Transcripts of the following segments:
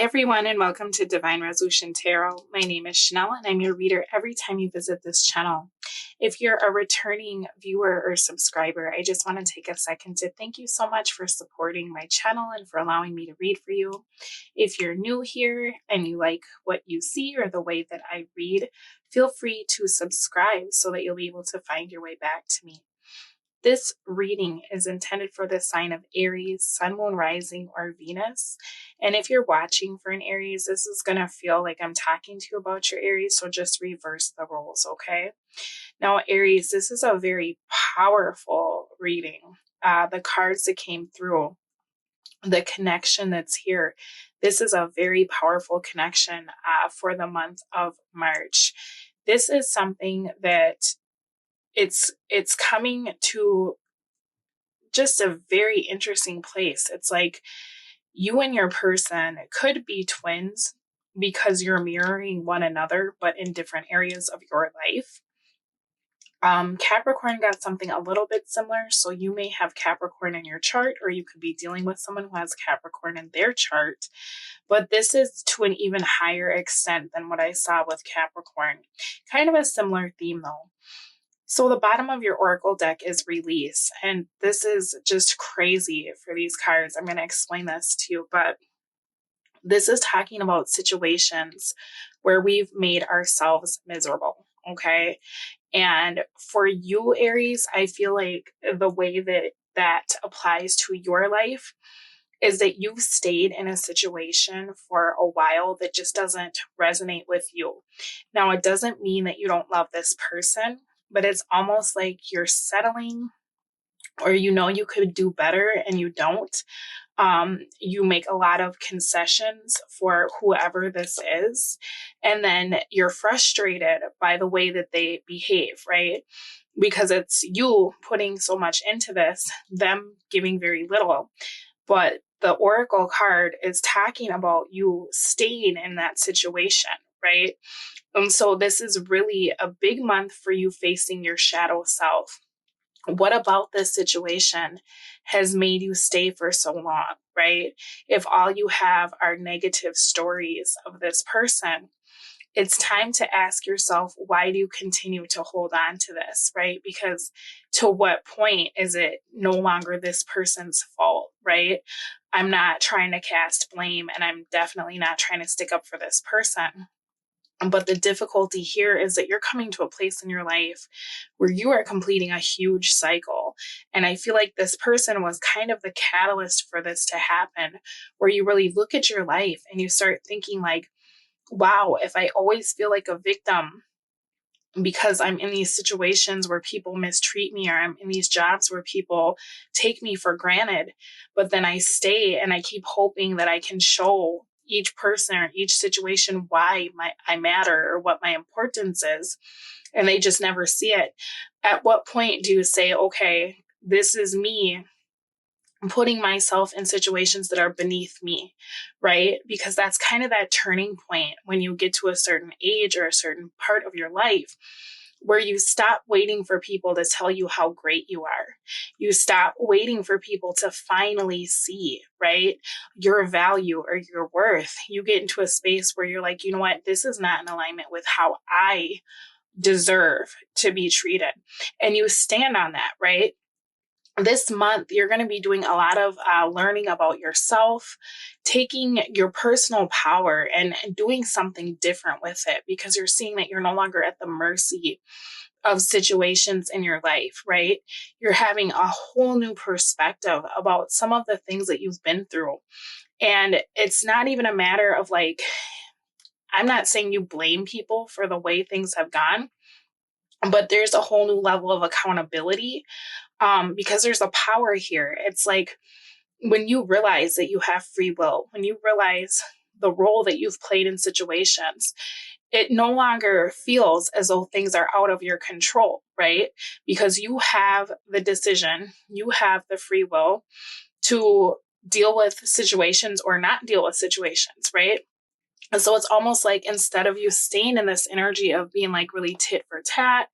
everyone, and welcome to Divine Resolution Tarot. My name is Chanel, and I'm your reader every time you visit this channel. If you're a returning viewer or subscriber, I just want to take a second to thank you so much for supporting my channel and for allowing me to read for you. If you're new here and you like what you see or the way that I read, feel free to subscribe so that you'll be able to find your way back to me. This reading is intended for the sign of Aries, Sun, Moon, Rising, or Venus. And if you're watching for an Aries, this is going to feel like I'm talking to you about your Aries, so just reverse the roles, okay? Now, Aries, this is a very powerful reading. The cards that came through, the connection that's here, this is a very powerful connection for the month of March. This is something that it's coming to just a very interesting place. It's like you and your person could be twins because you're mirroring one another, but in different areas of your life. Capricorn got something a little bit similar. So you may have Capricorn in your chart, or you could be dealing with someone who has Capricorn in their chart. But this is to an even higher extent than what I saw with Capricorn. Kind of a similar theme though. So the bottom of your Oracle deck is release, and this is just crazy for these cards. I'm going to explain this to you, but this is talking about situations where we've made ourselves miserable, okay? And for you, Aries, I feel like the way that applies to your life is that you've stayed in a situation for a while that just doesn't resonate with you. Now, it doesn't mean that you don't love this person, but it's almost like you're settling, or you could do better and you don't. You make a lot of concessions for whoever this is, and then you're frustrated by the way that they behave, right? Because it's you putting so much into this, them giving very little. But the Oracle card is talking about you staying in that situation, right? And so this is really a big month for you facing your shadow self. What about this situation has made you stay for so long, right? If all you have are negative stories of this person, it's time to ask yourself, why do you continue to hold on to this, right? Because to what point is it no longer this person's fault, right? I'm not trying to cast blame, and I'm definitely not trying to stick up for this person. But the difficulty here is that you're coming to a place in your life where you are completing a huge cycle. And I feel like this person was kind of the catalyst for this to happen, where you really look at your life and you start thinking like, wow, if I always feel like a victim because I'm in these situations where people mistreat me, or I'm in these jobs where people take me for granted, but then I stay and I keep hoping that I can show each person or each situation why I matter or what my importance is, and they just never see it. At what point do you say, okay, this is me putting myself in situations that are beneath me, right? Because that's kind of that turning point when you get to a certain age or a certain part of your life where you stop waiting for people to tell you how great you are. You stop waiting for people to finally see, right, your value or your worth. You get into a space where you're like, you know what, this is not in alignment with how I deserve to be treated. And you stand on that, right? This month, you're going to be doing a lot of learning about yourself, taking your personal power and doing something different with it, because you're seeing that you're no longer at the mercy of situations in your life, right? You're having a whole new perspective about some of the things that you've been through. And it's not even a matter of like, I'm not saying you blame people for the way things have gone, but there's a whole new level of accountability. Because there's a power here. It's like when you realize that you have free will, when you realize the role that you've played in situations, it no longer feels as though things are out of your control, right? Because you have the decision, you have the free will to deal with situations or not deal with situations, right? And so it's almost like instead of you staying in this energy of being like really tit for tat,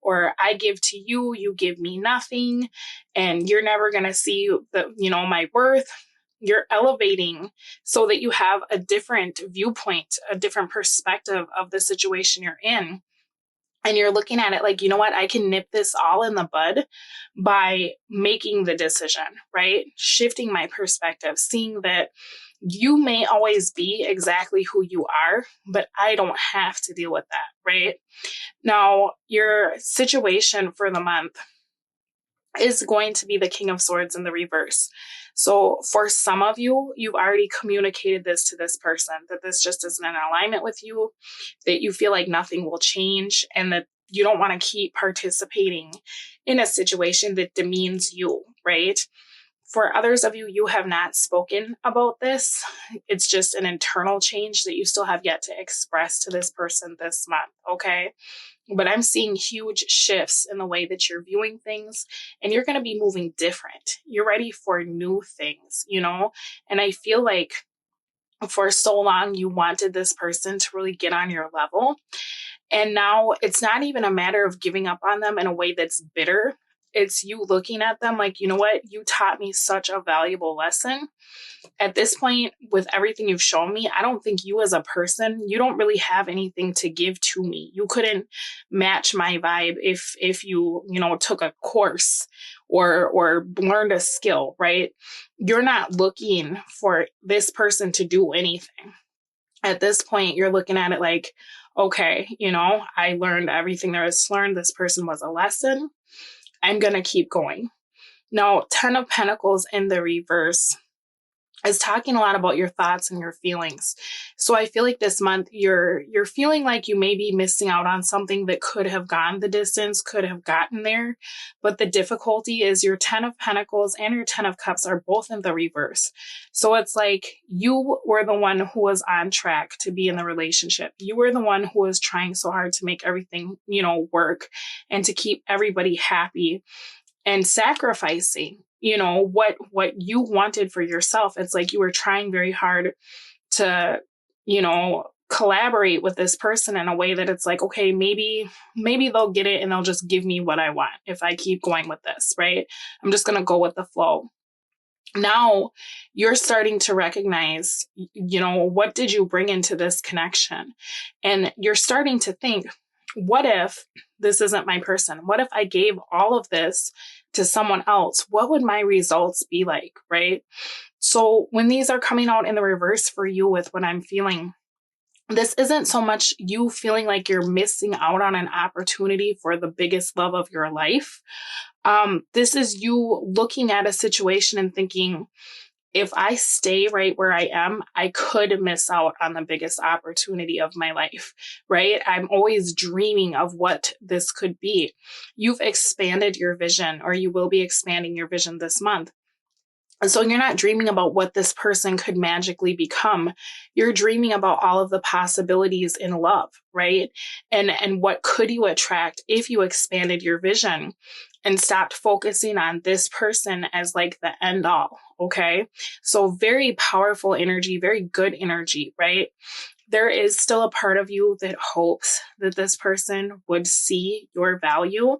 or I give to you, you give me nothing, and you're never going to see my worth. You're elevating so that you have a different viewpoint, a different perspective of the situation you're in. And you're looking at it like, you know what, I can nip this all in the bud by making the decision, right? Shifting my perspective, seeing that you may always be exactly who you are, but I don't have to deal with that, right? Now, your situation for the month is going to be the King of Swords in the reverse. So for some of you, you've already communicated this to this person, that this just isn't in alignment with you, that you feel like nothing will change, and that you don't want to keep participating in a situation that demeans you, right? For others of you, you have not spoken about this. It's just an internal change that you still have yet to express to this person this month, okay? But I'm seeing huge shifts in the way that you're viewing things, and you're going to be moving different. You're ready for new things, you know? And I feel like for so long you wanted this person to really get on your level. And now it's not even a matter of giving up on them in a way that's bitter. It's you looking at them like, you know what? You taught me such a valuable lesson. At this point, with everything you've shown me, I don't think you as a person, you don't really have anything to give to me. You couldn't match my vibe if you, you know, took a course or learned a skill, right? You're not looking for this person to do anything. At this point, you're looking at it like, okay, you know, I learned everything there is to learn. This person was a lesson. I'm going to keep going. Now, 10 of Pentacles in the reverse is talking a lot about your thoughts and your feelings. So I feel like this month you're feeling like you may be missing out on something that could have gone the distance, could have gotten there. But the difficulty is your 10 of Pentacles and your 10 of Cups are both in the reverse. So it's like you were the one who was on track to be in the relationship. You were the one who was trying so hard to make everything, you know, work and to keep everybody happy and sacrificing, you know, what you wanted for yourself. It's like you were trying very hard to, you know, collaborate with this person in a way that it's like, okay, maybe they'll get it and they'll just give me what I want if I keep going with this, right? I'm just going to go with the flow. Now you're starting to recognize, you know, what did you bring into this connection? And you're starting to think, what if this isn't my person? What if I gave all of this to someone else? What would my results be like, right? So when these are coming out in the reverse for you with what I'm feeling, this isn't so much you feeling like you're missing out on an opportunity for the biggest love of your life. This is you looking at a situation and thinking, if I stay right where I am, I could miss out on the biggest opportunity of my life, right? I'm always dreaming of what this could be. You've expanded your vision, or you will be expanding your vision this month. And so you're not dreaming about what this person could magically become. You're dreaming about all of the possibilities in love, right? And what could you attract if you expanded your vision and stopped focusing on this person as like the end all, okay? So very powerful energy, very good energy, right? There is still a part of you that hopes that this person would see your value.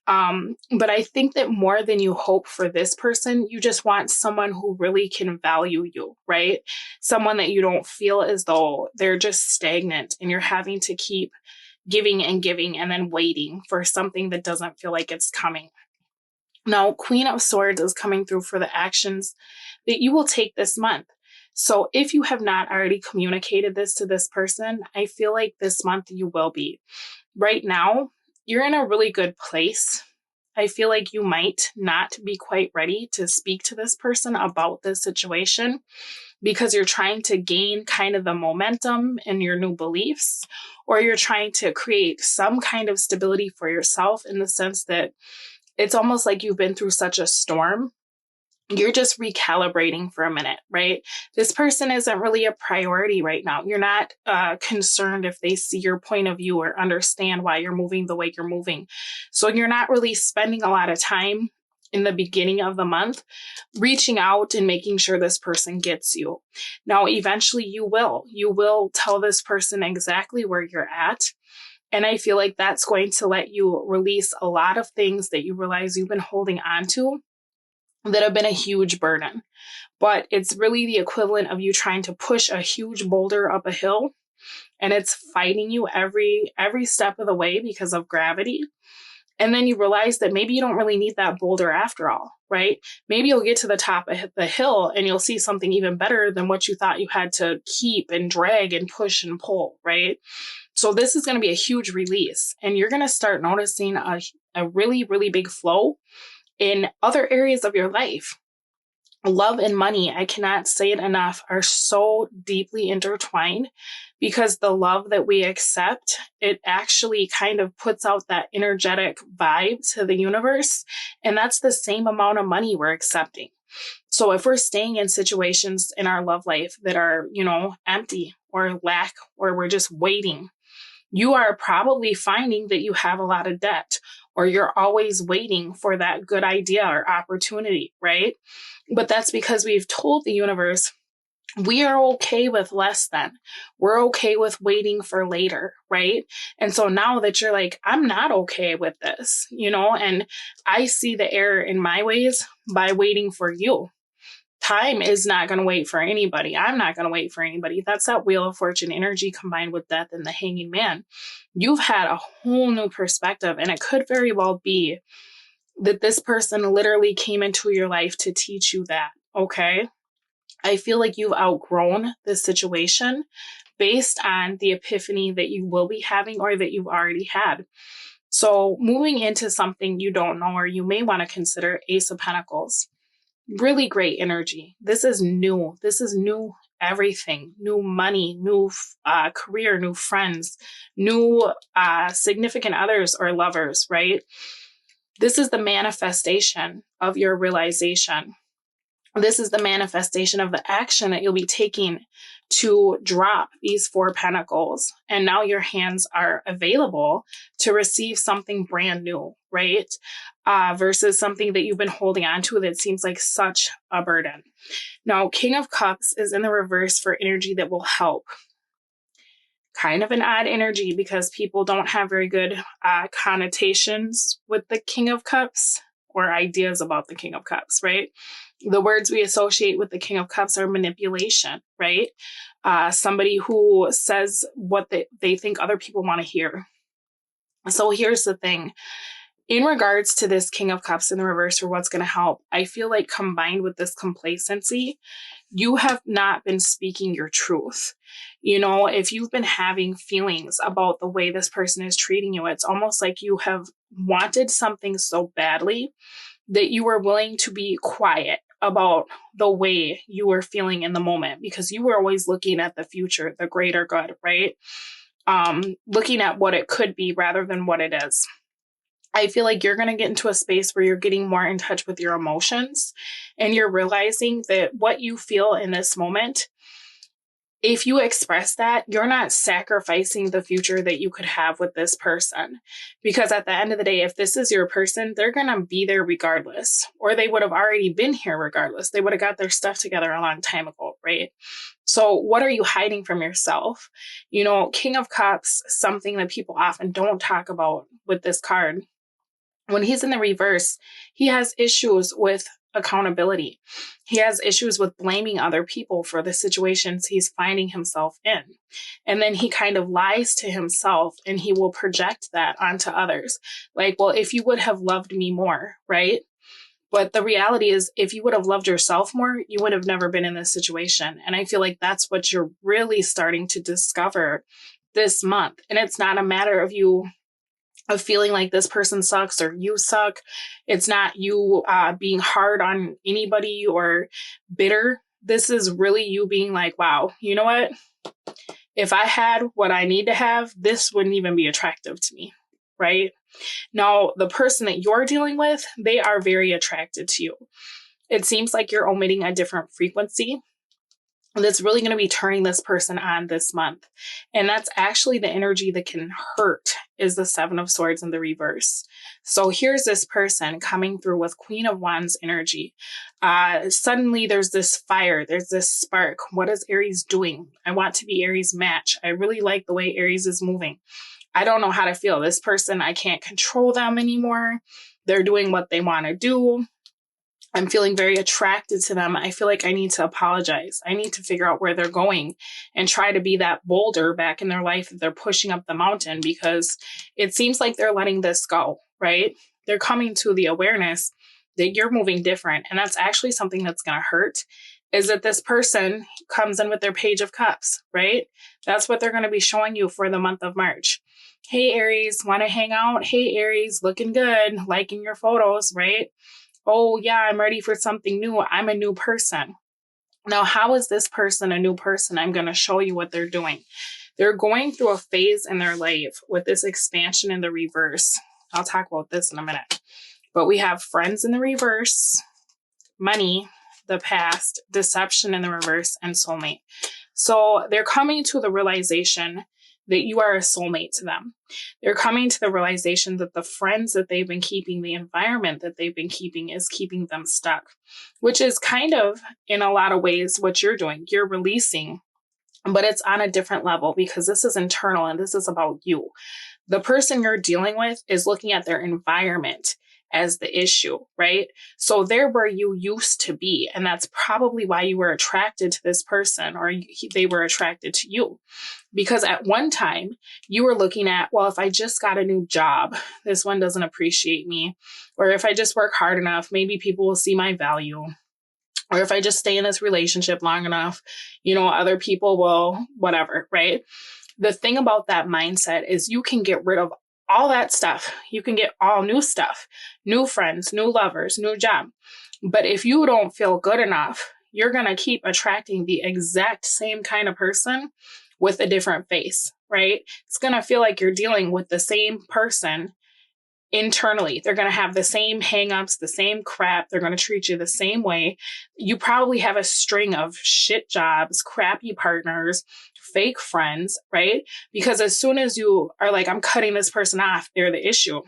But I think that more than you hope for this person, you just want someone who really can value you, right? Someone that you don't feel as though they're just stagnant and you're having to keep giving and then waiting for something that doesn't feel like it's coming. Now, Queen of Swords is coming through for the actions that you will take this month. So if you have not already communicated this to this person, I feel like this month you will be. Right now, you're in a really good place. I feel like you might not be quite ready to speak to this person about this situation because you're trying to gain kind of the momentum in your new beliefs, or you're trying to create some kind of stability for yourself in the sense that it's almost like you've been through such a storm. You're just recalibrating for a minute, right? This person isn't really a priority right now. You're not concerned if they see your point of view or understand why you're moving the way you're moving. So you're not really spending a lot of time in the beginning of the month reaching out and making sure this person gets you. Now, eventually you will tell this person exactly where you're at. And I feel like that's going to let you release a lot of things that you realize you've been holding on to. that have been a huge burden. But it's really the equivalent of you trying to push a huge boulder up a hill, and it's fighting you every step of the way because of gravity. And then you realize that maybe you don't really need that boulder after all, right? Maybe you'll get to the top of the hill and you'll see something even better than what you thought you had to keep and drag and push and pull, right? So this is going to be a huge release, and you're going to start noticing a really, really big flow in other areas of your life. Love and money, I cannot say it enough, are so deeply intertwined, because the love that we accept, it actually kind of puts out that energetic vibe to the universe. And that's the same amount of money we're accepting. So if we're staying in situations in our love life that are, empty or lack, or we're just waiting, you are probably finding that you have a lot of debt, or you're always waiting for that good idea or opportunity, right? But that's because we've told the universe we are okay with less than. We're okay with waiting for later, right? And so now that you're like, I'm not okay with this, and I see the error in my ways by waiting for you. Time is not going to wait for anybody. I'm not going to wait for anybody. That's that Wheel of Fortune energy combined with death and the Hanging Man. You've had a whole new perspective, and it could very well be that this person literally came into your life to teach you that, okay? I feel like you've outgrown this situation based on the epiphany that you will be having or that you've already had. So moving into something you don't know, or you may want to consider Ace of Pentacles. Really great energy. This is new. This is new everything. New money, new career, new friends, new significant others or lovers, right? This is the manifestation of your realization. This is the manifestation of the action that you'll be taking to drop these 4 pentacles. And now your hands are available to receive something brand new, right? Versus something that you've been holding on to that seems like such a burden. Now, King of Cups is in the reverse for energy that will help. Kind of an odd energy because people don't have very good connotations with the King of Cups or ideas about the King of Cups, right? The words we associate with the King of Cups are manipulation, right? Somebody who says what they think other people want to hear. So here's the thing. In regards to this King of Cups in the reverse for what's going to help, I feel like combined with this complacency, you have not been speaking your truth. If you've been having feelings about the way this person is treating you, it's almost like you have wanted something so badly that you were willing to be quiet about the way you were feeling in the moment, because you were always looking at the future, the greater good, right? Looking at what it could be rather than what it is. I feel like you're going to get into a space where you're getting more in touch with your emotions, and you're realizing that what you feel in this moment, if you express that, you're not sacrificing the future that you could have with this person. Because at the end of the day, if this is your person, they're going to be there regardless, or they would have already been here regardless. They would have got their stuff together a long time ago, right? So what are you hiding from yourself? King of Cups, something that people often don't talk about with this card. When he's in the reverse, he has issues with accountability. He has issues with blaming other people for the situations he's finding himself in. And then he kind of lies to himself, and he will project that onto others. Like, well, if you would have loved me more, right? But the reality is, if you would have loved yourself more, you would have never been in this situation. And I feel like that's what you're really starting to discover this month. And it's not a matter of you of feeling like this person sucks or you suck. It's not you being hard on anybody or bitter. This is really you being like, wow, you know what? If I had what I need to have, this wouldn't even be attractive to me, right? Now, the person that you're dealing with, they are very attracted to you. It seems like you're omitting a different frequency that's really going to be turning this person on this month. And that's actually the energy that can hurt, is the 7 of Swords in the reverse. So here's this person coming through with Queen of Wands energy. Suddenly there's this fire, there's this spark. What is Aries doing? I want to be Aries' match. I really like the way Aries is moving. I don't know how to feel. This person, I can't control them anymore. They're doing what they want to do. I'm feeling very attracted to them. I feel like I need to apologize. I need to figure out where they're going and try to be that boulder back in their life that they're pushing up the mountain, because it seems like they're letting this go, right? They're coming to the awareness that you're moving different. And that's actually something that's going to hurt, is that this person comes in with their Page of Cups, right? That's what they're going to be showing you for the month of March. Hey, Aries, want to hang out? Hey, Aries, looking good, liking your photos, right? Oh, yeah, I'm ready for something new. I'm a new person. Now, how is this person a new person? I'm going to show you what they're doing. They're going through a phase in their life with this expansion in the reverse. I'll talk about this in a minute. But we have friends in the reverse, money, the past, deception in the reverse, and soulmate. So they're coming to the realization that you are a soulmate to them. They're coming to the realization that the friends that they've been keeping, the environment that they've been keeping, is keeping them stuck, which is kind of, in a lot of ways, what you're doing. You're releasing, but it's on a different level, because this is internal and this is about you. The person you're dealing with is looking at their environment as the issue, right? So they're where you used to be. And that's probably why you were attracted to this person, or they were attracted to you. Because at one time you were looking at, well, if I just got a new job, this one doesn't appreciate me. Or if I just work hard enough, maybe people will see my value. Or if I just stay in this relationship long enough, other people will, whatever, right? The thing about that mindset is you can get rid of all that stuff. You can get all new stuff, new friends, new lovers, new job. But if you don't feel good enough, you're going to keep attracting the exact same kind of person with a different face, right? It's going to feel like you're dealing with the same person internally. They're going to have the same hangups, the same crap. They're going to treat you the same way. You probably have a string of shit jobs, crappy partners, fake friends, right? Because as soon as you are like, I'm cutting this person off, they're the issue.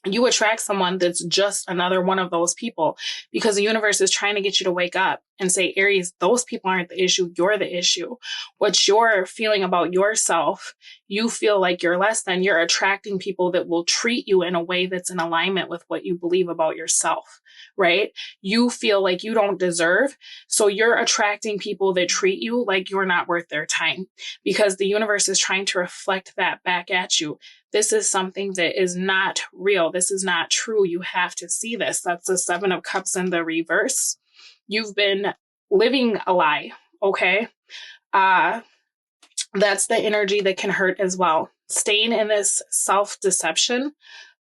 You attract someone that's just another one of those people, because the universe is trying to get you to wake up and say, Aries, those people aren't the issue. You're the issue. What you're feeling about yourself, you feel like you're less than. You're attracting people that will treat you in a way that's in alignment with what you believe about yourself, right? You feel like you don't deserve. So you're attracting people that treat you like you're not worth their time, because the universe is trying to reflect that back at you. This is something that is not real. This is not true. You have to see this. That's the Seven of Cups in the reverse. You've been living a lie, okay? That's the energy that can hurt as well. Staying in this self-deception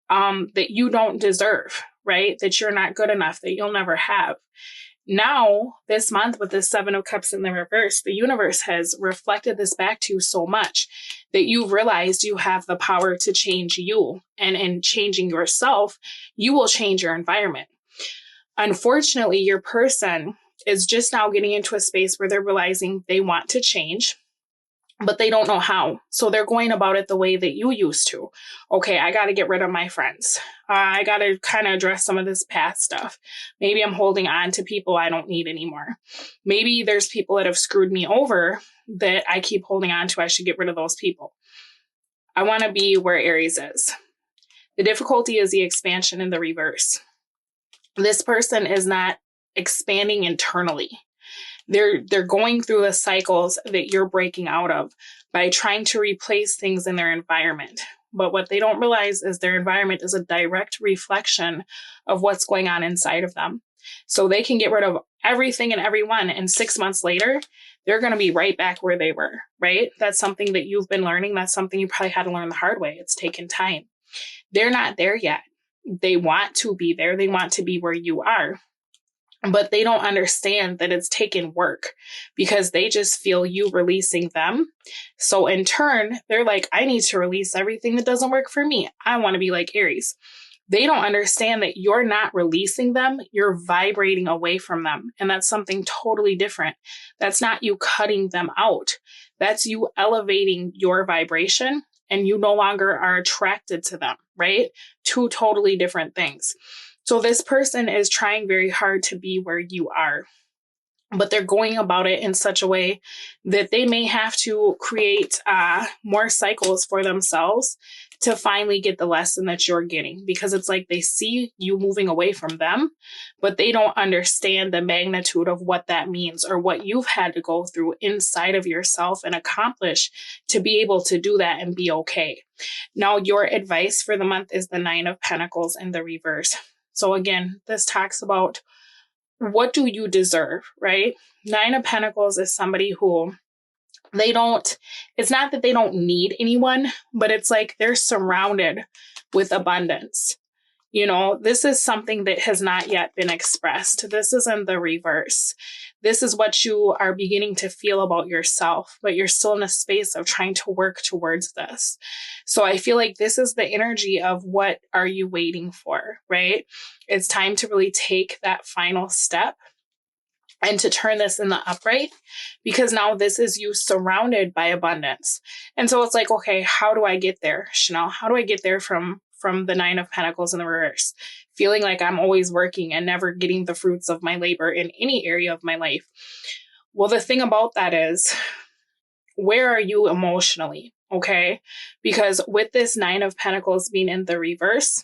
that you don't deserve, right? That you're not good enough, that you'll never have. Now, this month with the Seven of Cups in the reverse, the universe has reflected this back to you so much that you've realized you have the power to change you. And in changing yourself, you will change your environment. Unfortunately, your person is just now getting into a space where they're realizing they want to change, but they don't know how. So they're going about it the way that you used to. Okay, I got to get rid of my friends. I got to kind of address some of this past stuff. Maybe I'm holding on to people I don't need anymore. Maybe there's people that have screwed me over that I keep holding on to. I should get rid of those people. I want to be where Aries is. The difficulty is the expansion in the reverse. This person is not expanding internally. They're going through the cycles that you're breaking out of by trying to replace things in their environment. But what they don't realize is their environment is a direct reflection of what's going on inside of them. So they can get rid of everything and everyone, and 6 months later, they're going to be right back where they were, right? That's something that you've been learning. That's something you probably had to learn the hard way. It's taken time. They're not there yet. They want to be there. They want to be where you are. But they don't understand that it's taken work, because they just feel you releasing them. So in turn, they're like, I need to release everything that doesn't work for me. I want to be like Aries. They don't understand that you're not releasing them. You're vibrating away from them. And that's something totally different. That's not you cutting them out. That's you elevating your vibration, and you no longer are attracted to them, right? Two totally different things. So this person is trying very hard to be where you are, but they're going about it in such a way that they may have to create more cycles for themselves to finally get the lesson that you're getting, because it's like they see you moving away from them, but they don't understand the magnitude of what that means or what you've had to go through inside of yourself and accomplish to be able to do that and be okay. Now, your advice for the month is the Nine of Pentacles in the reverse. So again, this talks about what do you deserve, right? Nine of Pentacles is somebody who it's not that they don't need anyone, but it's like they're surrounded with abundance. You know, this is something that has not yet been expressed. This is in the reverse. This is what you are beginning to feel about yourself, but you're still in a space of trying to work towards this. So I feel like this is the energy of what are you waiting for, right? It's time to really take that final step and to turn this in the upright, because now this is you surrounded by abundance. And so it's like, okay, how do I get there, Chanel? How do I get there from the Nine of Pentacles in the reverse, feeling like I'm always working and never getting the fruits of my labor in any area of my life? Well, the thing about that is, where are you emotionally? Okay. Because with this Nine of Pentacles being in the reverse,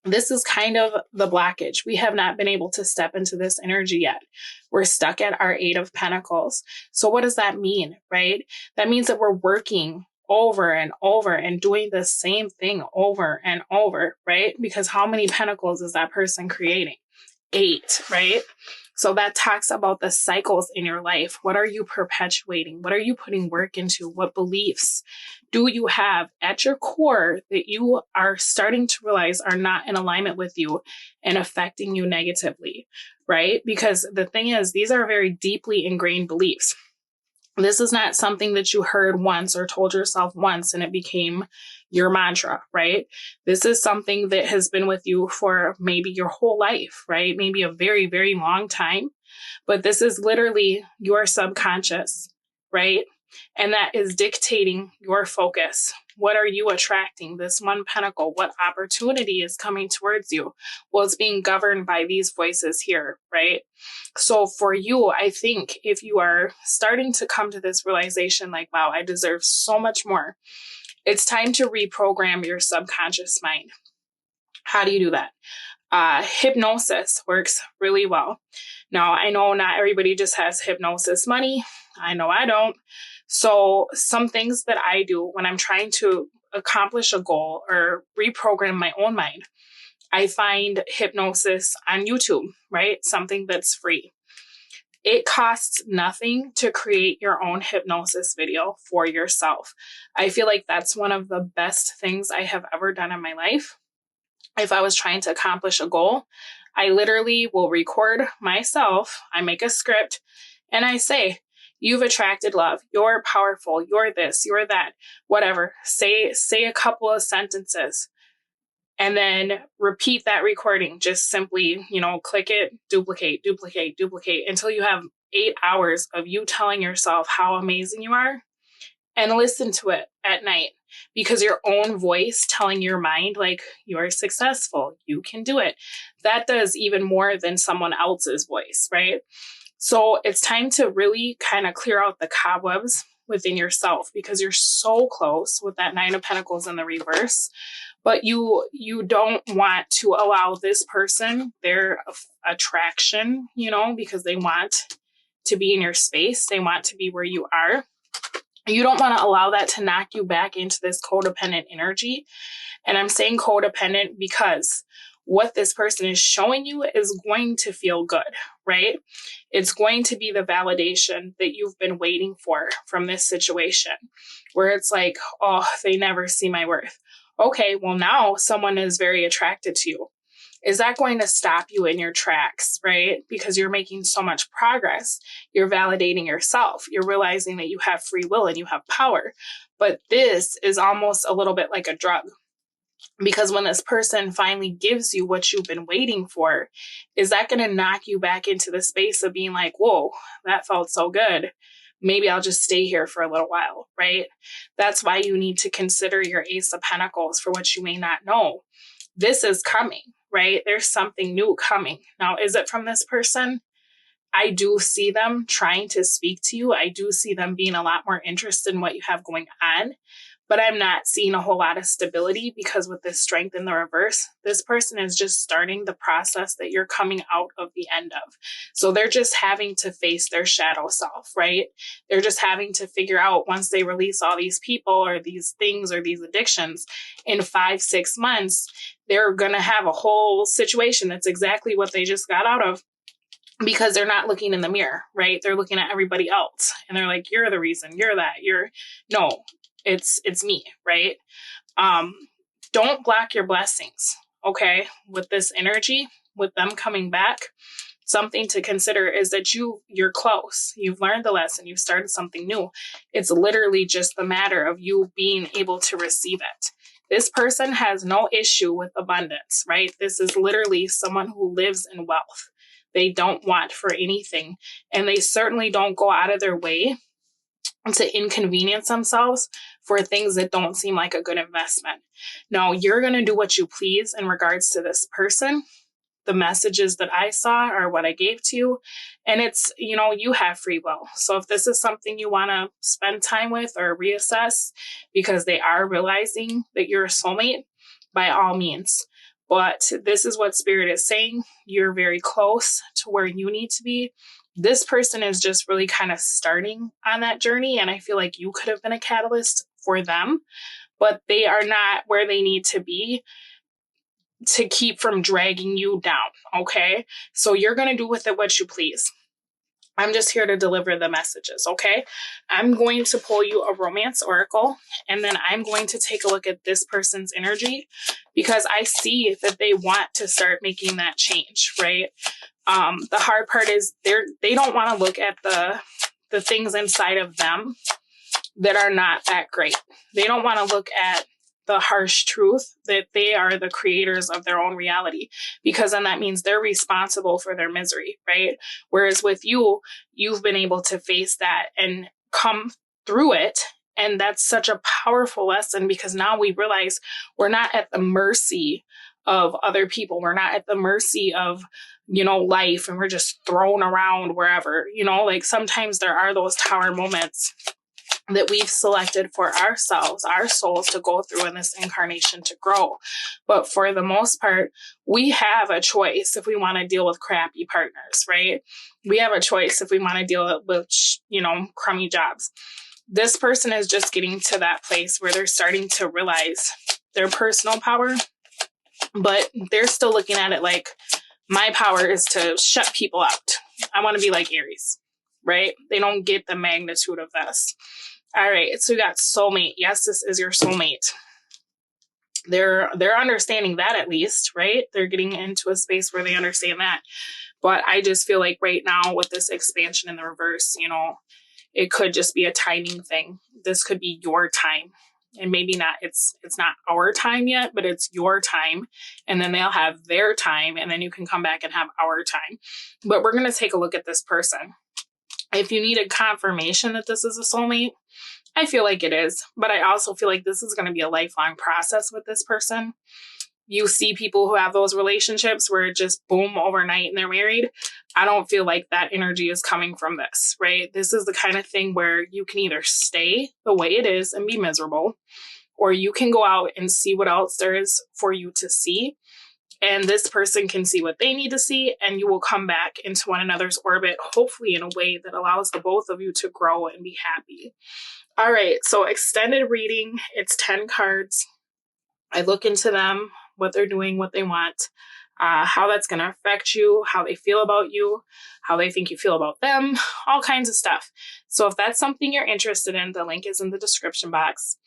this is kind of the blockage. We have not been able to step into this energy yet. We're stuck at our Eight of Pentacles. So what does that mean, right? That means that we're working over and over and doing the same thing over and over, right? Because how many pentacles is that person creating? 8, right? So that talks about the cycles in your life. What are you perpetuating? What are you putting work into? What beliefs do you have at your core that you are starting to realize are not in alignment with you and affecting you negatively, right? Because the thing is, these are very deeply ingrained beliefs. This is not something that you heard once or told yourself once and it became your mantra, right? This is something that has been with you for maybe your whole life, right? Maybe a very, very long time. But this is literally your subconscious, right? And that is dictating your focus. What are you attracting? This one pentacle, what opportunity is coming towards you? Well, it's being governed by these voices here, right? So for you, I think if you are starting to come to this realization, like, wow, I deserve so much more, it's time to reprogram your subconscious mind. How do you do that? Hypnosis works really well. Now, I know not everybody just has hypnosis money. I know I don't. So some things that I do when I'm trying to accomplish a goal or reprogram my own mind, I find hypnosis on YouTube, right? Something that's free. It costs nothing to create your own hypnosis video for yourself. I feel like that's one of the best things I have ever done in my life. If I was trying to accomplish a goal, I literally will record myself. I make a script and I say, you've attracted love. You're powerful. You're this, you're that, whatever. Say a couple of sentences and then repeat that recording. Just simply, click it, duplicate, duplicate, duplicate until you have 8 hours of you telling yourself how amazing you are, and listen to it at night, because your own voice telling your mind, like, you're successful, you can do it, that does even more than someone else's voice, right? So it's time to really kind of clear out the cobwebs within yourself, because you're so close with that Nine of Pentacles in the reverse, but you don't want to allow this person, their attraction, because they want to be in your space, they want to be where you are. You don't want to allow that to knock you back into this codependent energy. And I'm saying codependent because what this person is showing you is going to feel good, right? It's going to be the validation that you've been waiting for from this situation, where it's like, oh, they never see my worth. Okay, well, now someone is very attracted to you. Is that going to stop you in your tracks, right? Because you're making so much progress. You're validating yourself. You're realizing that you have free will and you have power. But this is almost a little bit like a drug. Because when this person finally gives you what you've been waiting for, is that going to knock you back into the space of being like, whoa, that felt so good. Maybe I'll just stay here for a little while, right? That's why you need to consider your Ace of Pentacles for what you may not know. This is coming, right? There's something new coming. Now, is it from this person? I do see them trying to speak to you. I do see them being a lot more interested in what you have going on. but I'm not seeing a whole lot of stability because with this strength in the reverse, this person is just starting the process that you're coming out of the end of. So they're just having to face their shadow self, right? They're just having to figure out once they release all these people or these things or these addictions in 5-6 months, they're going to have a whole situation that's exactly what they just got out of because they're not looking in the mirror, right? They're looking at everybody else and they're like, you're the reason, you're that, no, it's me, right? Don't block your blessings, okay? With this energy, with them coming back, something to consider is that you're close. You've learned the lesson. You've started something new. It's literally just the matter of you being able to receive it. This person has no issue with abundance, right? This is literally someone who lives in wealth. They don't want for anything, and they certainly don't go out of their way to inconvenience themselves for things that don't seem like a good investment. Now, you're going to do what you please in regards to this person. The messages that I saw are what I gave to you. And it's, you have free will. So if this is something you want to spend time with or reassess because they are realizing that you're a soulmate, by all means. But this is what Spirit is saying. You're very close to where you need to be. This person is just really kind of starting on that journey. And I feel like you could have been a catalyst for them, but they are not where they need to be to keep from dragging you down, okay? So you're going to do with it what you please. I'm just here to deliver the messages, okay? I'm going to pull you a romance oracle, and then I'm going to take a look at this person's energy because I see that they want to start making that change, right? The hard part is they don't want to look at the things inside of them that are not that great. They don't want to look at the harsh truth that they are the creators of their own reality, because then that means they're responsible for their misery, right? Whereas with you, you've been able to face that and come through it. And that's such a powerful lesson because now we realize we're not at the mercy of other people. We're not at the mercy of, life, and we're just thrown around wherever, like sometimes there are those tower moments that we've selected for ourselves, our souls to go through in this incarnation to grow. But for the most part, we have a choice if we want to deal with crappy partners, right? We have a choice if we want to deal with, crummy jobs. This person is just getting to that place where they're starting to realize their personal power, but they're still looking at it like, my power is to shut people out. I want to be like Aries, right? They don't get the magnitude of this. All right, so we got soulmate. Yes, this is your soulmate. They're understanding that at least, right? They're getting into a space where they understand that. But I just feel like right now with this expansion in the reverse, it could just be a timing thing. This could be your time. And maybe not, it's not our time yet, but it's your time. And then they'll have their time, and then you can come back and have our time. But we're going to take a look at this person. If you needed confirmation that this is a soulmate, I feel like it is, but I also feel like this is going to be a lifelong process with this person. You see people who have those relationships where it just boom overnight and they're married. I don't feel like that energy is coming from this, right? This is the kind of thing where you can either stay the way it is and be miserable, or you can go out and see what else there is for you to see. And this person can see what they need to see, and you will come back into one another's orbit, hopefully in a way that allows the both of you to grow and be happy. All right, so extended reading, it's 10 cards. I look into them, what they're doing, what they want, how that's going to affect you, how they feel about you, how they think you feel about them, all kinds of stuff. So if that's something you're interested in, the link is in the description box.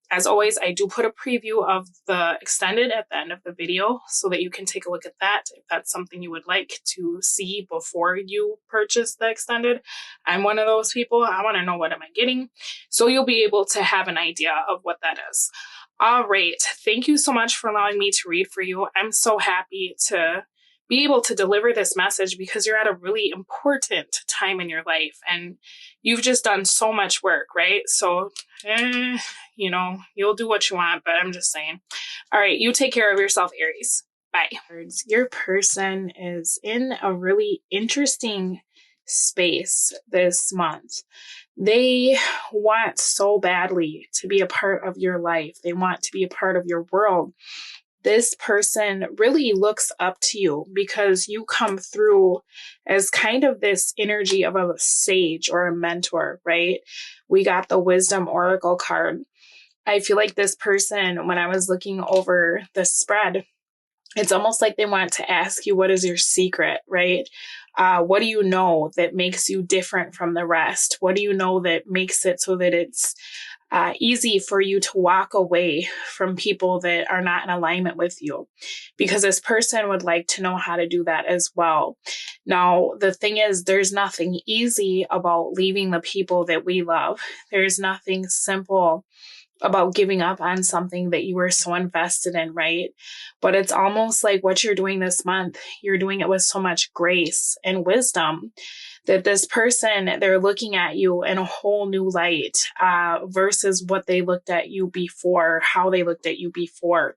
As always, I do put a preview of the extended at the end of the video so that you can take a look at that if that's something you would like to see before you purchase the extended. I'm one of those people. I want to know, what am I getting? So you'll be able to have an idea of what that is. All right. Thank you so much for allowing me to read for you. I'm so happy to be able to deliver this message because you're at a really important time in your life and you've just done so much work, right? So, you'll do what you want, but I'm just saying. All right, you take care of yourself, Aries. Bye. Your person is in a really interesting space this month. They want so badly to be a part of your life. They want to be a part of your world. This person really looks up to you because you come through as kind of this energy of a sage or a mentor, right? We got the Wisdom Oracle card. I feel like this person, when I was looking over the spread, it's almost like they want to ask you, what is your secret, right? What do you know that makes you different from the rest? What do you know that makes it so that it's easy for you to walk away from people that are not in alignment with you? Because this person would like to know how to do that as well. Now, the thing is, there's nothing easy about leaving the people that we love. There's nothing simple about giving up on something that you were so invested in, right? But it's almost like what you're doing this month, you're doing it with so much grace and wisdom that this person, they're looking at you in a whole new light versus what they looked at you before, how they looked at you before.